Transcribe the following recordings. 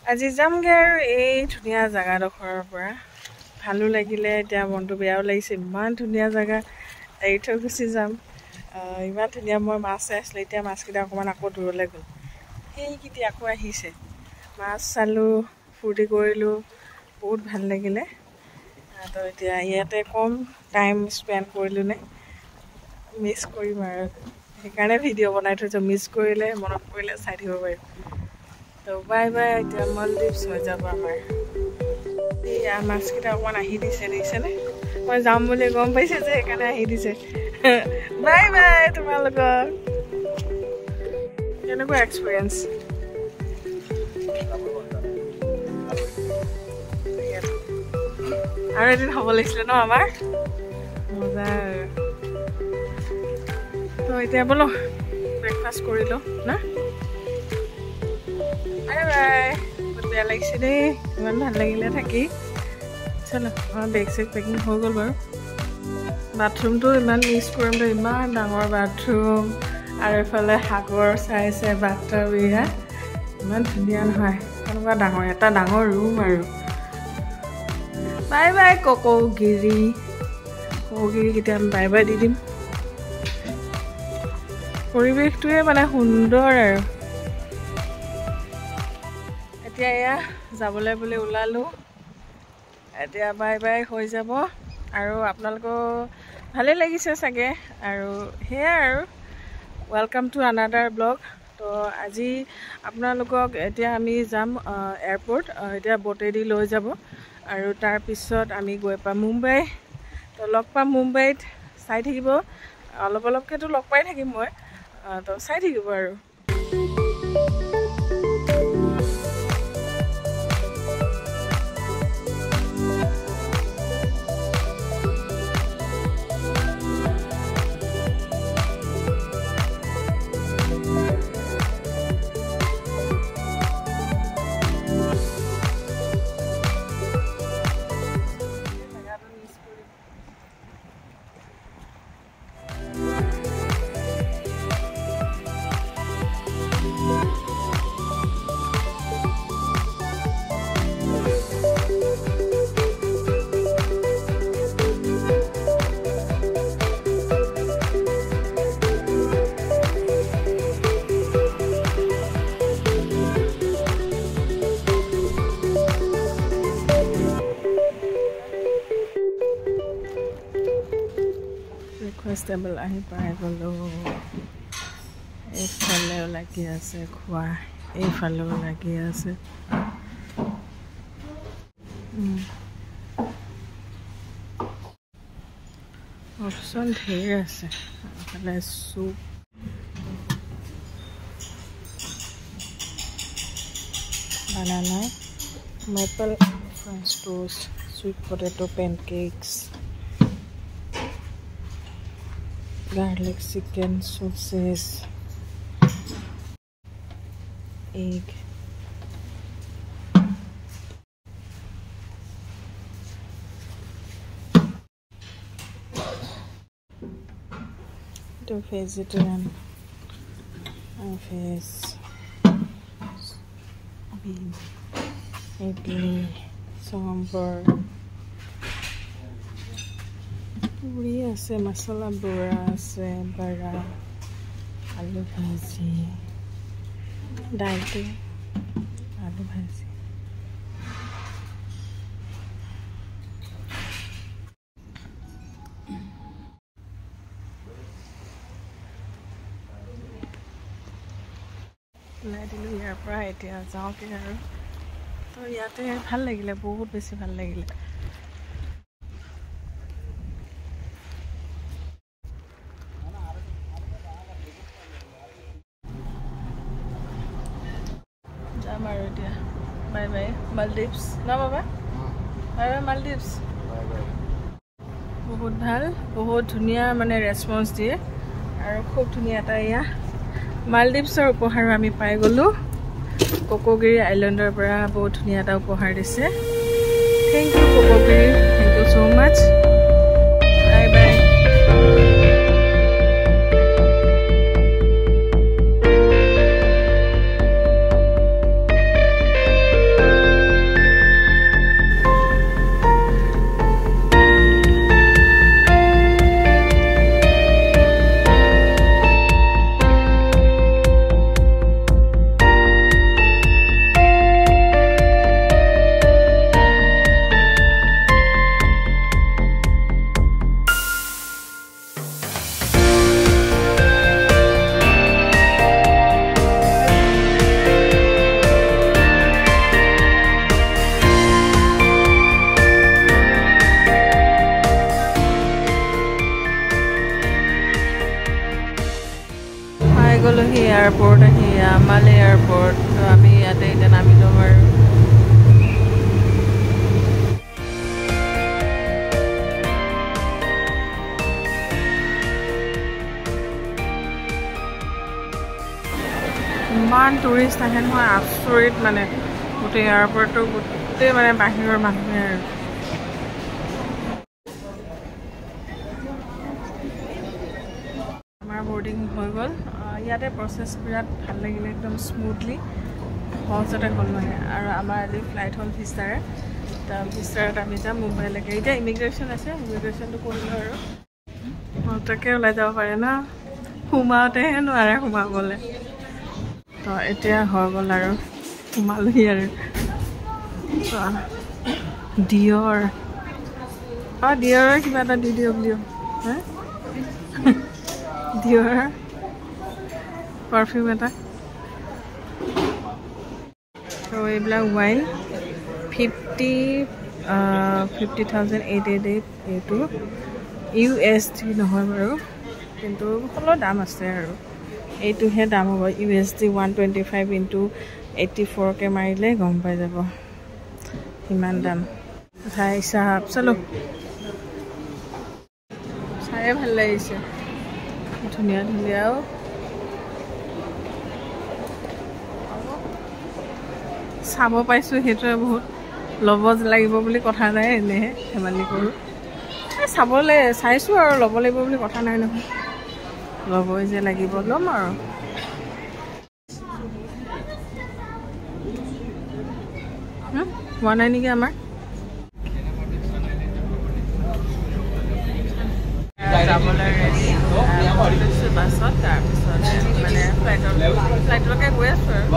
আজি যামগে আৰু এই ধুনীয়া জেগাডোখৰৰ পৰা ভালো লাগিলে এতিয়া মনটো বেয়াও লাগিছে ইমান ধুনীয়া জেগা এৰি থৈ গুচি যাম ইমান ধুনীয়া মই মাছ চাই আছিলোঁ এতিয়া মাছকেইটা অকণমান আকৌ দূৰলৈ গ'ল সেইকেইটা আকৌ আহিছে মাছ চালোঁ ফূৰ্তি কৰিলোঁ বহুত ভাল লাগিলে তো এতিয়া ইয়াতে কম টাইম স্পেণ্ড কৰিলোঁ নে মিছ কৰিম আৰু সেইকাৰণে ভিডিঅ' বনাই থৈছোঁ মিছ কৰিলে মনত পৰিলে চাই থাকিব পাৰিম তো বাই বাই এতিয়া মলদ্বীপছ হৈ যাব আমাৰ এয়া মাছকেইটা অকণমান আহি দিছে দেখিছেনে মই যাম বুলি গম পাইছে যে সেইকাৰণে আহি দিছে বাই বাই তোমালোকক কেনেকুৱা এক্সপিৰিয়েঞ্চ আৰু এদিন হ'ব লাগিছিলে ন আমাৰ মজা তো এতিয়া বোলো ব্ৰেকফাষ্ট কৰিলোঁ না বাই বাই বহুত বেয়া লাগিছে দেই ইমান ভাল লাগিলে থাকি চলো আমাৰ বেগ চেগ পেকিং হৈ গ'ল বাৰু বাথৰুমটো ইমান মিছ কৰিম তো ইমান ডাঙৰ বাথৰুম আৰু এইফালে সাগৰ চাইছে বাথটাব এৰিয়া ইমান ধুনীয়া নহয় কেনেকুৱা ডাঙৰ এটা ডাঙৰ ৰুম আৰু বাই বাই ককৌগিৰি কেতিয়া আমি বাই বাই দি দিম পৰিৱেশটোৱে মানে সুন্দৰ আৰু এতিয়া এয়া যাবলৈ বুলি ওলালোঁ এতিয়া বাই বাই হৈ যাব আৰু আপোনালোকৰ ভালেই লাগিছে চাগে আৰু সেয়াই আৰু ৱেলকাম টু আনাডাৰ ব্লগ তো আজি আপোনালোকক এতিয়া আমি যাম এয়াৰপৰ্ট এতিয়া বটেদি লৈ যাব আৰু তাৰপিছত আমি গৈ পাম মুম্বাই তো লগ পাম মুম্বাইত চাই থাকিব অলপ অলপকৈতো লগ পাই থাকিম মই তো চাই থাকিব আৰু টেবল আহি পাই গ'লোঁ এইফালেও লাগি আছে খোৱা এইফালেও লাগি আছে অপশ্যন ঢেৰ আছে এইফালে চুপ banana maple French toast sweet potato pancakes garlic chicken sausage egg to vegetarian fish bean idli sambar পুৰি আছে মছলা বৰা আছে বৰা আলু ভাজি দাইলটো আলু ভাজি ওলাই দিলোঁ ইয়াৰ পৰা এতিয়া যাওঁগৈ আৰু তো ইয়াতে ভাল লাগিলে বহুত বেছি ভাল লাগিলে Bye bye Maldives na baba bye bye Maldives বহুত ভাল বহুত ধুনীয়া মানে ৰেসপন্স দিয়ে আৰু খুব ধুনীয়া এটা ইয়া মালদ্বীপছৰ উপহাৰ আমি পাই গ'লো কোকোগিৰি আইল্যান্ডৰ পৰা বহুত ধুনীয়া এটা উপহাৰ দিছে থ্যাংক ইউ কোকোগিৰি thank you so much bye bye airport আহি মালে এয়াৰপৰ্ট তো আমি ইয়াতে এতিয়া নামি ল'ম আৰু ইমান টুৰিষ্ট আহে নহয় আচৰিত মানে গোটেই এয়াৰপৰ্টটো গোটেই মানে বাহিৰৰ মানুহে আৰু আমাৰ বৰ্ডিং হৈ গ'ল ইয়াতে প্ৰচেছ বিৰাট ভাল লাগিলে একদম স্মুথলি সহজতে হ'ল মানে আৰু আমাৰ আজি ফ্লাইট হ'ল ভিস্তাৰে তাৰ ভিস্তাৰত আমি যাম মুম্বাইলৈকে এতিয়া ইমিগ্ৰেশ্যন আছে ইমিগ্ৰেশ্যনটো কৰিলোঁ আৰু তাকে ওলাই যাব পাৰে ন সোমাওঁতেহে নোৱাৰে সোমাবলৈ তো এতিয়া হৈ গ'ল আৰু সোমালোহি আৰু ডিঅ'ৰ ডিঅ'ৰৰ কিবা এটা দি দিয়ক দিয়ক হা ডিঅ'ৰ পাৰফিউম এটা তো এইবিলাক ৱাইন 50,888 এইটো USD নহয় বাৰু কিন্তু সকলো দাম আছে আৰু এইটোহে দাম হ'ব USD 125 ইনটু 84কে মাৰিলে গম পাই যাব ইমান দাম ভাই চাহাব চলো চায়ে ভাল লাগিছে ধুনীয়া ধুনীয়াও চাব পাইছোঁ সেইটোৱে বহুত ল'ব লাগিব বুলি কথা নাই এনেহে ধেমালি কৰোঁ চাবলৈ চাইছোঁ আৰু ল'ব লাগিব বুলি কথা নাই নহয় ল'বই যে লাগিব ল'ম আৰু হোৱা নাই নেকি আমাৰ যাবলৈ ৰেডি লৈছোঁ বাছত তাৰপিছত মানে ফ্লাইটলৈকে গৈ আছোঁ আৰু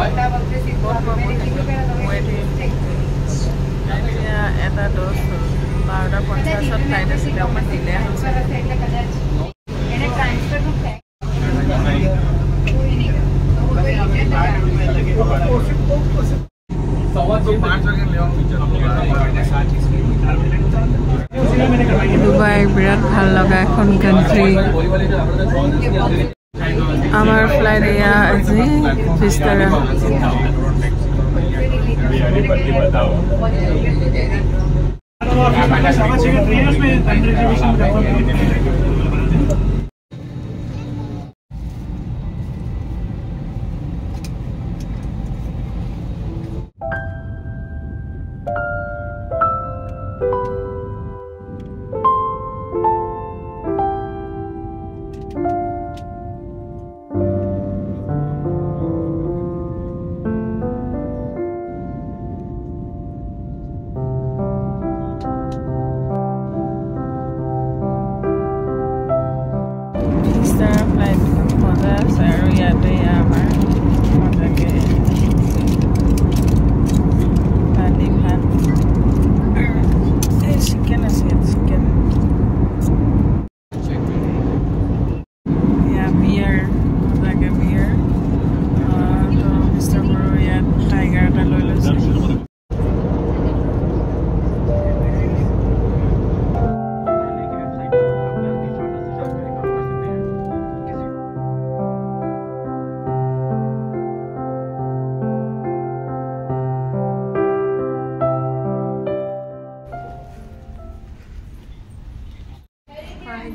এতিয়া এটা 12:50 ফ্লাইট আছিলে অকণমান দিলে হৈছে ডুবাই বিৰাট ভাল লগা এখন কাণ্ট্ৰি আমাৰ ফ্লাইট এয়া আজি ভিস্তাৰা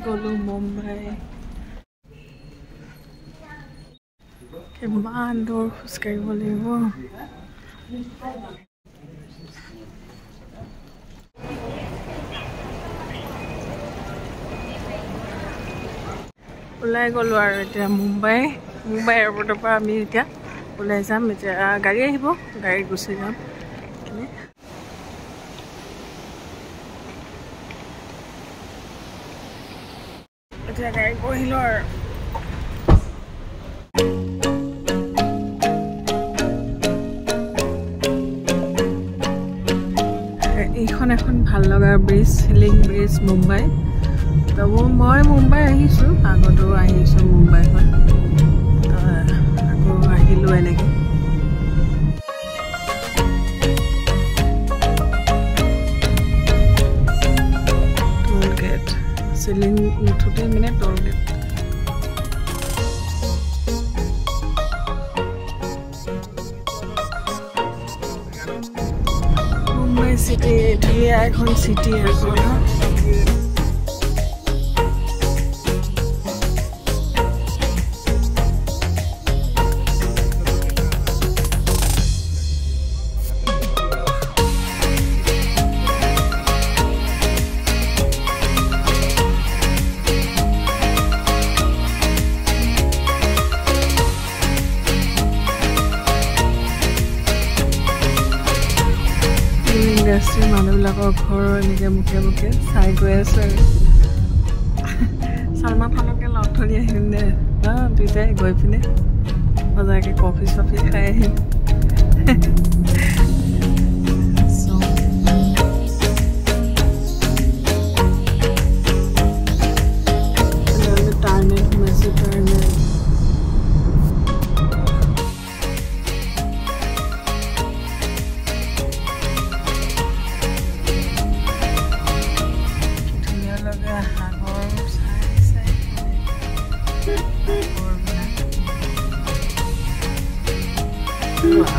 গ'লো মুম্বাই কিমান দূৰ খোজকাঢ়িব লাগিব ওলাই গ'লো আৰু এতিয়া মুম্বাই এয়াৰপৰ্টৰ পৰা আমি এতিয়া ওলাই যাম এতিয়া গাড়ী আহিব গাড়ীত গুচি যাম এতিয়া গাড়ীত বহিলোঁ আৰু এইখন এখন ভাল লগা ব্ৰিজ চিলিং ব্ৰিজ মুম্বাই তো মই মুম্বাই আহিছোঁ আগতো আহিছোঁ মুম্বাইখন তো আকৌ আহিলোঁ এনেকৈ টোল গেট চিলিং উঠোঁতে মানে টোল গেট মুম্বাই সিটি ধুনীয়া এখন সিটি আছে ন ইণ্ডাষ্ট্ৰীৰ মানুহবিলাকৰ ঘৰ এনেকৈ মুখে মুখে চাই গৈ আছে আৰু চালমান খানকে লগ ধৰি আহিম দে দুইটাই গৈ পিনে মজাকৈ কফি চফি খাই আহিম টাৰ্ণেল সোমাইছে টাৰ্ণেল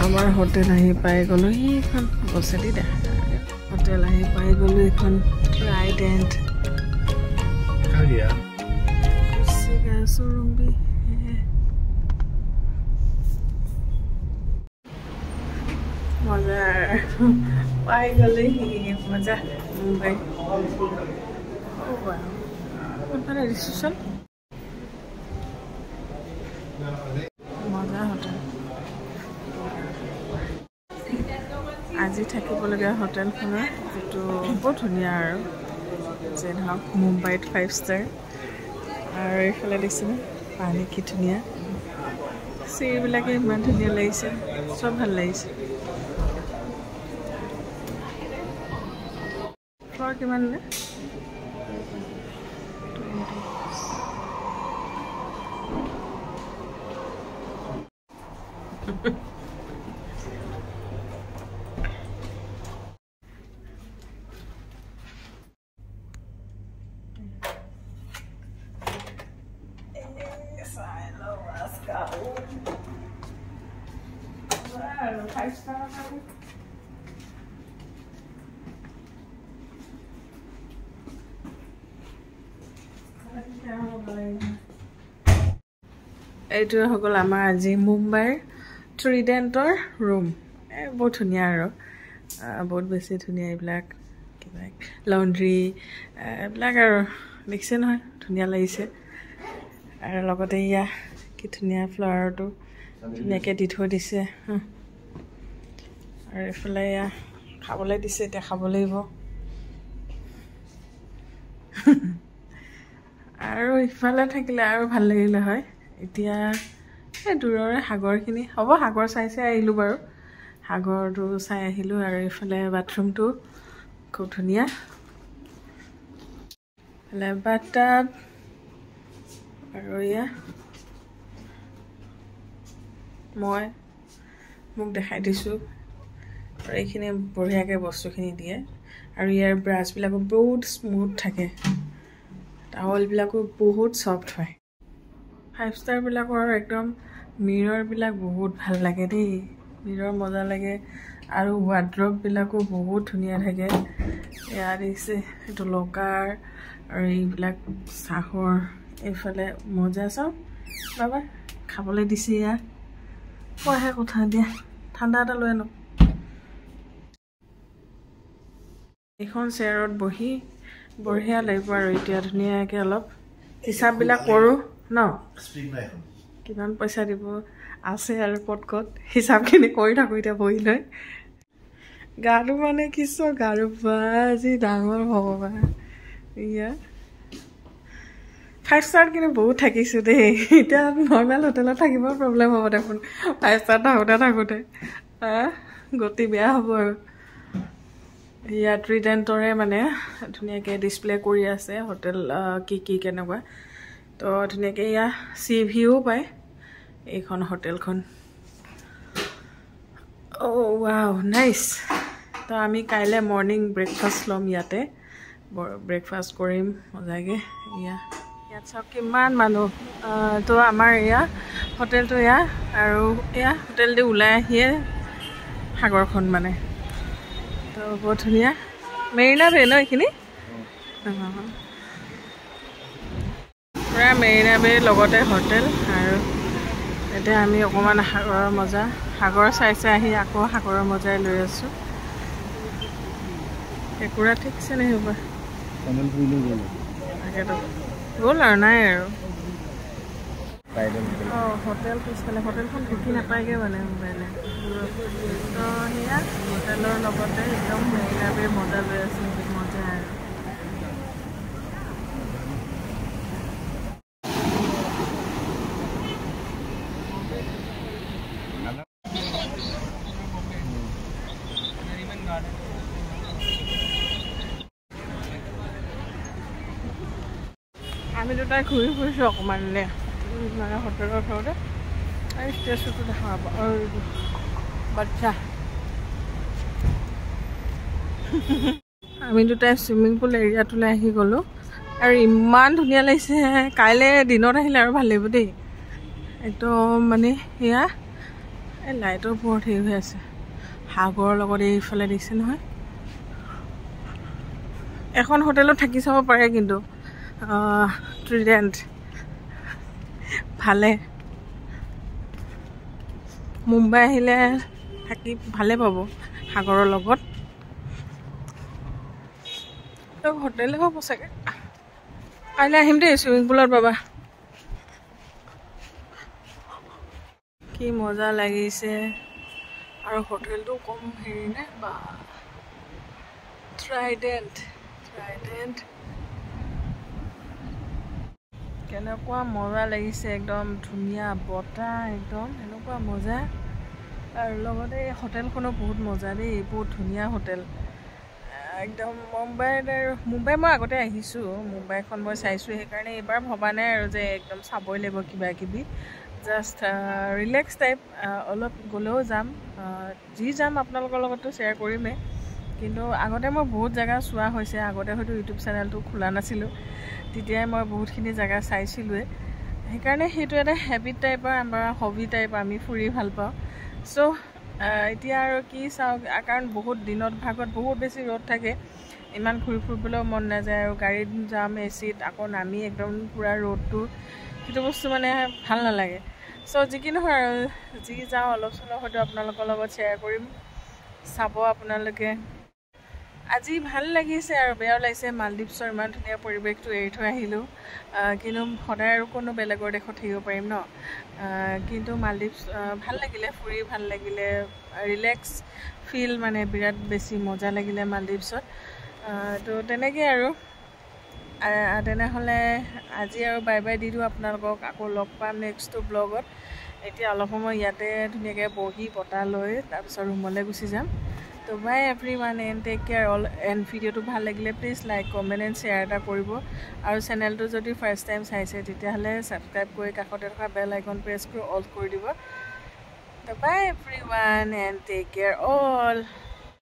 আমাৰ হোটেল আহি পাই গ'লো সেইখন গছেদি দেখা হোটেল আহি পাই গ'লো এইখন ট্ৰাইডেণ্ট মজা পাই গ'লে মজা মুম্বাই কোনফালে ৰিচিপশ্যন মজা হোটেল আজি থাকিবলগীয়া হোটেলখনৰ যিটো বৰ ধুনীয়া আৰু যে ধৰক মুম্বাইত 5 ষ্টাৰ আৰু এইফালে দেখিছেনে পানী কি ধুনীয়া চিৰিবিলাকে ইমান ধুনীয়া লাগিছে চব ভাল লাগিছে ফ্ল'ৰ কিমান নে এইটো হ'ল আমাৰ আজি মুম্বাইৰ ট্ৰিডেণ্টৰ ৰুম বহুত ধুনীয়া আৰু বহুত বেছি ধুনীয়া এইবিলাক কিবা লণ্ড্ৰি এইবিলাক আৰু দেখিছে নহয় ধুনীয়া লাগিছে আৰু লগতে ইয়া কি ধুনীয়া ফ্লাৱাৰটো ধুনীয়াকৈ দি থৈ দিছে আৰু এইফালে এয়া খাবলৈ দিছে এতিয়া খাব লাগিব আৰু ইফালে থাকিলে আৰু ভাল লাগিলে হয় এতিয়া এই দূৰৰে সাগৰখিনি হ'ব সাগৰ চাই আহিলোঁ বাৰু সাগৰটো চাই আহিলোঁ আৰু এইফালে বাথৰুমটো খুব ধুনীয়া এইফালে বাথটাব আৰু এয়া মই মোক দেখাই দিছোঁ আৰু এইখিনি বঢ়িয়াকৈ বস্তুখিনি দিয়ে আৰু ইয়াৰ ব্ৰাছবিলাকো বহুত স্মুথ থাকে টাৱেলবিলাকো বহুত ছফ্ট হয় 5 ষ্টাৰবিলাকৰ একদম মিৰৰবিলাক বহুত ভাল লাগে দেই মিৰৰ মজা লাগে আৰু ৱাৰ্ড্ৰববিলাকো বহুত ধুনীয়া থাকে ইয়াত দিছে এইটো লকাৰ আৰু এইবিলাক চাহৰ এইফালে মজা চাওঁ বাবা খাবলৈ দিছে ইয়াত কোৱাহে কথা দিয়া ঠাণ্ডা এটা লৈ আনক এইখন চেয়াৰত বহি বঢ়িয়া লাগিব আৰু এতিয়া ধুনীয়াকৈ অলপ হিচাপবিলাক কৰোঁ ন কিমান পইচা দিব আছে আৰু ক'ত হিচাপখিনি কৰি থাকোঁ এতিয়া বহি লৈ গাটো মানে কিছু গাৰু আজি ডাঙৰ ভগৱান ইয়া 5 ষ্টাৰত কিন্তু বহুত থাকিছোঁ দেই এতিয়া নৰ্মেল হোটেলত থাকিব প্ৰব্লেম হ'ব দেখোন 5 ষ্টাৰ থাকোঁতে গতি বেয়া হ'ব আৰু ইয়াত ট্ৰিডেণ্টৰে মানে ধুনীয়াকৈ ডিছপ্লে কৰি আছে হোটেল কি কেনেকুৱা তো ধুনীয়াকৈ এয়া চি ভিউ পায় এইখন হোটেলখন ৱাও নাইচ তো আমি কাইলৈ মৰ্ণিং ব্ৰেকফাষ্ট ল'ম ইয়াতে ব্ৰেকফাষ্ট কৰিম মজাকৈ ইয়াত চাওক কিমান মানুহ তো আমাৰ এয়া হোটেলটো এয়া আৰু এয়া হোটেলটো ওলাই আহিয়ে সাগৰখন মানে তো বহুত ধুনীয়া মেৰিনা বে ন এইখিনি পুৰা মেৰিনা বেৰ লগতে হোটেল আৰু এতিয়া আমি অকণমান সাগৰৰ মজা সাগৰ চাই আহি আকৌ সাগৰৰ মজাই লৈ আছোঁ কেঁকুৰা ঠিকছে নে সেইবাৰ তাকেতো গ'ল আৰু নাই আৰু হোটেল পিছফালে হোটেলখন ঢুকি নাপায়গৈ মানে মোবাইলে তো সেয়া হোটেলৰ লগতে একদম মেৰিনা বেৰ মজা লৈ আছোঁ মজা আৰু আমি দুটাই ঘূৰি ফুৰিছোঁ অকণমান মানে হোটেলৰ ওচৰতে এই ষ্টেচনটো দেখা পাব বাচ্চা আমি দুটাই চুইমিং পুল এৰিয়াটোলৈ আহি গ'লোঁ আৰু ইমান ধুনীয়া লাগিছে কাইলৈ দিনত আহিলে আৰু ভাল লাগিব দেই একদম মানে সেয়া এই লাইটৰ ওপৰত হেৰি হৈ আছে সাগৰৰ লগত এইফালে দিছে নহয় এখন হোটেলত থাকি চাব পাৰে কিন্তু ট্ৰিডেণ্ট ভালে মুম্বাই আহিলে থাকি ভালে পাব সাগৰৰ লগত হোটেলে হ'ব চাগে কাইলৈ আহিম দেই চুইমিং পুলত বাবা কি মজা লাগিছে আৰু হোটেলটো কম হেৰি নে বা ট্ৰাইডেণ্ট কেনেকুৱা মজা লাগিছে একদম ধুনীয়া বতাহ একদম এনেকুৱা মজা আৰু লগতে এই হোটেলখনো বহুত মজা দেই বহুত ধুনীয়া হোটেল একদম মুম্বাই মই আগতে আহিছোঁ মুম্বাইখন মই চাইছোঁ সেইকাৰণে এইবাৰ ভবা নাই আৰু যে একদম চাবই লাগিব কিবা কিবি জাষ্ট ৰিলেক্স টাইপ অলপ গ'লেও যাম যি যাম আপোনালোকৰ লগতো শ্বেয়াৰ কৰিমেই কিন্তু আগতে মই বহুত জেগা চোৱা হৈছে আগতে হয়তো ইউটিউব চেনেলটো খোলা নাছিলোঁ তেতিয়াই মই বহুতখিনি জেগা চাইছিলোঁৱে সেইকাৰণে সেইটো এটা হেবিট টাইপৰ আমাৰ হবি টাইপ আমি ফুৰি ভাল পাওঁ চ' এতিয়া আৰু কি চাওঁ কাৰণ বহুত দিনত ভাগত বহুত বেছি ৰ'দ থাকে ইমান ঘূৰি ফুৰিবলৈও মন নাযায় আৰু গাড়ীত যাম এচিত আকৌ নামি একদম পূৰা ৰ'দটো সেইটো বস্তু মানে ভাল নালাগে চ' যি কি নহয় আৰু যি যাওঁ অলপ চলপ হয়তো আপোনালোকৰ লগত শ্বেয়াৰ কৰিম চাব আপোনালোকে আজি ভাল লাগিছে আৰু বেয়াও লাগিছে মালদ্বীপছৰ ইমান ধুনীয়া পৰিৱেশটো এৰি থৈ আহিলোঁ কিন্তু সদায় আৰু কোনো বেলেগৰ দেশত থাকিব পাৰিম ন কিন্তু মালদ্বীপছ ভাল লাগিলে ফুৰি ভাল লাগিলে ৰিলেক্স ফিল মানে বিৰাট বেছি মজা লাগিলে মালদ্বীপছত তো তেনেকৈ আৰু তেনেহ'লে আজি আৰু বাই বাই দি দিওঁ আপোনালোকক আকৌ লগ পাম নেক্সটটো ব্লগত এতিয়া অলপ সময় ইয়াতে ধুনীয়াকৈ বহি বতাহ লৈ তাৰপিছত ৰুমলৈ গুচি যাম তো bye everyone and take care all and ভিডিঅ'টো ভাল লাগিলে please like comment and share এটা কৰিব আৰু চেনেলটো যদি ফাৰ্ষ্ট টাইম চাইছে তেতিয়াহ'লে ছাবস্ক্ৰাইব কৰি কাষতে থকা বেল আইকন প্ৰেছ কৰি অল কৰি দিব তো bye everyone and take care all